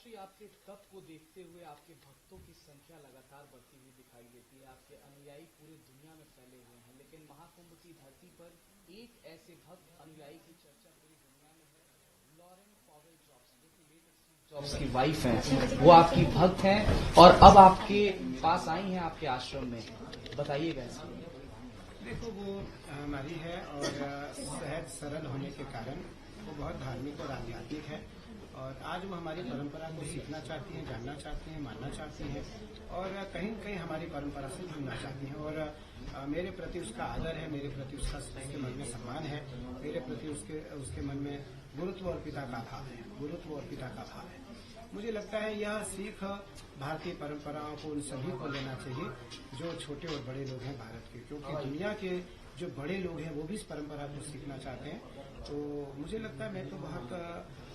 महाराष्ट्र आपके तप को देखते हुए आपके भक्तों की संख्या लगातार बढ़ती हुई दिखाई देती है। आपके अनुयायी पूरी दुनिया में फैले हुए हैं, लेकिन महाकुंभ की धरती पर एक ऐसे भक्त अनुयायी की चर्चा पूरी दुनिया में है। लॉरेन पॉवेल जॉब्स, जो कि लेट स्टीव जॉब्स की वाइफ हैं, वो आपकी भक्त हैं और अब आपके पास आई हैं आपके आश्रम में। बताइएगा इसमें। देखो, वो हमारी है और सहज सरल होने के कारण वो बहुत धार्मिक और आध्यात्मिक है और आज वो हमारी परंपरा को सीखना चाहती हैं, जानना चाहती हैं, मानना चाहती हैं और कहीं न कहीं हमारी परंपरा से जुड़ना चाहती हैं और मेरे प्रति उसका आदर है, मेरे प्रति उसके मन में सम्मान है, मेरे प्रति उसके मन में गुरुत्व और पिता का भाव है, गुरुत्व और पिता का भाव है। मुझे लगता है यह सीख भारतीय परंपराओं को उन सभी को लेना चाहिए जो छोटे और बड़े लोग हैं भारत के, क्योंकि दुनिया के जो बड़े लोग हैं वो भी इस परंपरा को सीखना चाहते हैं। तो मुझे लगता है मैं तो बहुत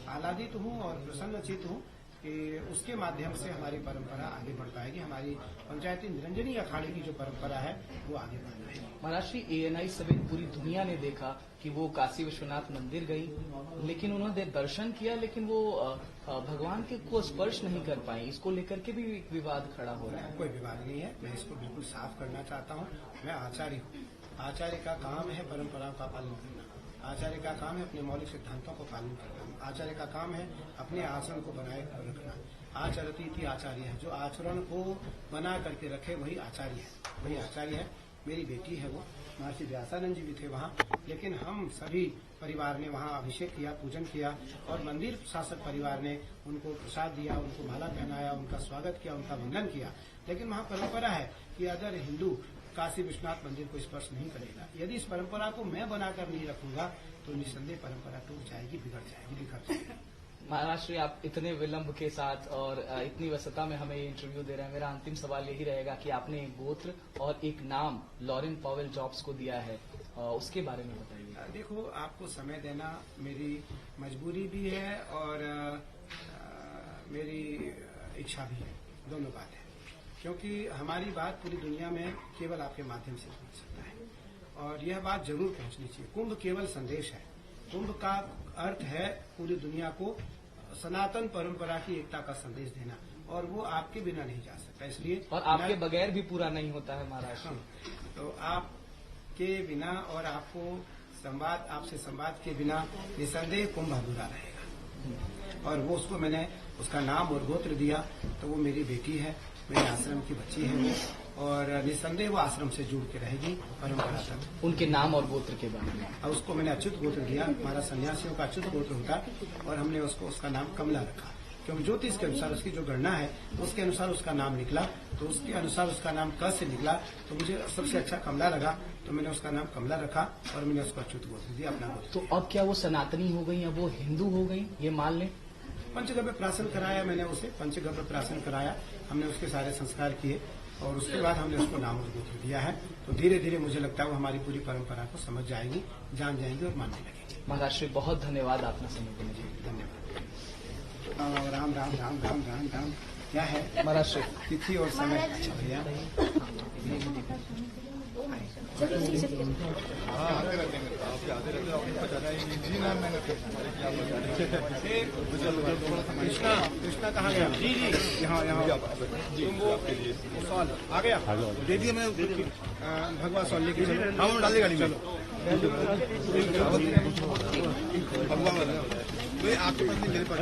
आह्लादित हूँ और प्रसन्नचित हूँ कि उसके माध्यम से हमारी परंपरा आगे बढ़ पाएगी। हमारी पंचायती निरंजनी अखाड़े की जो परंपरा है वो आगे बढ़ पाएगी। महाराष्ट्र ANI समेत पूरी दुनिया ने देखा कि वो काशी विश्वनाथ मंदिर गई, लेकिन उन्होंने दर्शन किया, लेकिन वो भगवान के को स्पर्श नहीं कर पाई। इसको लेकर के भी एक विवाद खड़ा हो रहा है। कोई विवाद नहीं है, मैं इसको बिल्कुल साफ करना चाहता हूँ। मैं आचार्य हूँ, आचार्य का काम है परंपराओं का पालन करना, आचार्य का काम है अपने मौलिक सिद्धांतों को पालन करना, आचार्य का काम है अपने आचरण को बनाए रखना। आचरती आचार्य है, जो आचरण को बना करके रखे वही आचार्य है, वही आचार्य है। मेरी बेटी है वो, महर्षि व्यासानंद जी भी थे वहाँ, लेकिन हम सभी परिवार ने वहाँ अभिषेक किया, पूजन किया और मंदिर शासक परिवार ने उनको प्रसाद दिया, उनको माला पहनाया, उनका स्वागत किया, उनका वंदन किया। लेकिन वहाँ परंपरा है कि अगर हिंदू काशी विश्वनाथ मंदिर को स्पर्श नहीं करेगा, यदि इस परंपरा को मैं बनाकर नहीं रखूंगा तो निस्संदेह परंपरा टूट जाएगी, बिगड़ जाएगी, बिखर जाएगी। महाराष्ट्र आप इतने विलंब के साथ और इतनी व्यस्तता में हमें इंटरव्यू दे रहे हैं। मेरा अंतिम सवाल यही रहेगा कि आपने एक गोत्र और एक नाम लॉरेन पॉवेल जॉब्स को दिया है, उसके बारे में बताइए। देखो, आपको समय देना मेरी मजबूरी भी है और मेरी इच्छा भी है, दोनों बात है, क्योंकि हमारी बात पूरी दुनिया में केवल आपके माध्यम से पहुंच सकता है और यह बात जरूर पहुंचनी चाहिए। कुंभ केवल संदेश है, कुंभ का अर्थ है पूरी दुनिया को सनातन परंपरा की एकता का संदेश देना और वो आपके बिना नहीं जा सकता। इसलिए और आपके बगैर भी पूरा नहीं होता है महाराष्ट्र। तो आपके बिना और आपसे संवाद के बिना निसंदेह कुंभ अधूरा रहेगा और वो उसको मैंने उसका नाम और गोत्र दिया, तो वो मेरी बेटी है, मेरे आश्रम की बच्ची है वो और निसंदेह वो आश्रम से जुड़ के रहेगी परंपरा तक। उनके नाम और गोत्र के बारे में और उसको मैंने अच्युत गोत्र दिया, हमारा सन्यासियों का अच्युत गोत्र होता और हमने उसका नाम कमला रखा, क्योंकि ज्योतिष के अनुसार उसकी जो गणना है उसके अनुसार उसका नाम निकला, तो उसके अनुसार उसका नाम क से निकला, तो मुझे सबसे अच्छा कमला लगा, तो मैंने उसका नाम कमला रखा और मैंने उसको अच्युत गोत्र दिया, अपना गोत्र। तो अब क्या वो सनातनी हो गई या वो हिंदू हो गई, ये मान लें? पंचगव्य प्राशन कराया मैंने उसे, पंचगव्य प्राशन कराया, हमने उसके सारे संस्कार किए और उसके बाद हमने उसको नाम और गोत्र दिया है। तो धीरे धीरे मुझे लगता है वो हमारी पूरी परंपरा को समझ जाएगी, जान जाएंगी और मानने लगेगी। महाराष्ट्र बहुत धन्यवाद आपने समय देने के लिए। धन्यवाद। राम राम राम राम राम राम। क्या है महाराष्ट्र तिथि और समय? अच्छा भैया, कृष्णा कहाँ गया? जी जी, यहाँ सॉल आ गया, दे दिए। मैं भगवा सॉल लेके चलो, हम डाल दे गाड़ी में। आपके पास नहीं, मेरे पास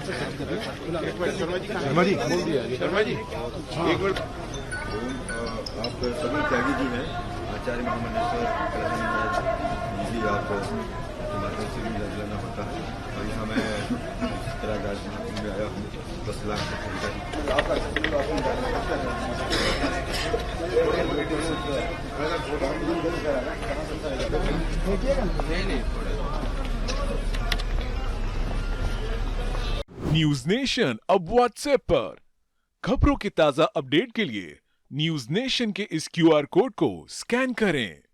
शर्मा जी बोल दिया। शर्मा जी एक बार आप सभी त्यागी जी हैं, आचार्य महामंडलेश्वर जी, आप हिमाचल से भी लेना पड़ता है और यहाँ मैं प्रयागराज महाकुंभ में आया हूँ 10 लाख से न्यूज नेशन अब व्हाट्सएप पर खबरों के ताजा अपडेट के लिए न्यूज नेशन के इस QR कोड को स्कैन करें।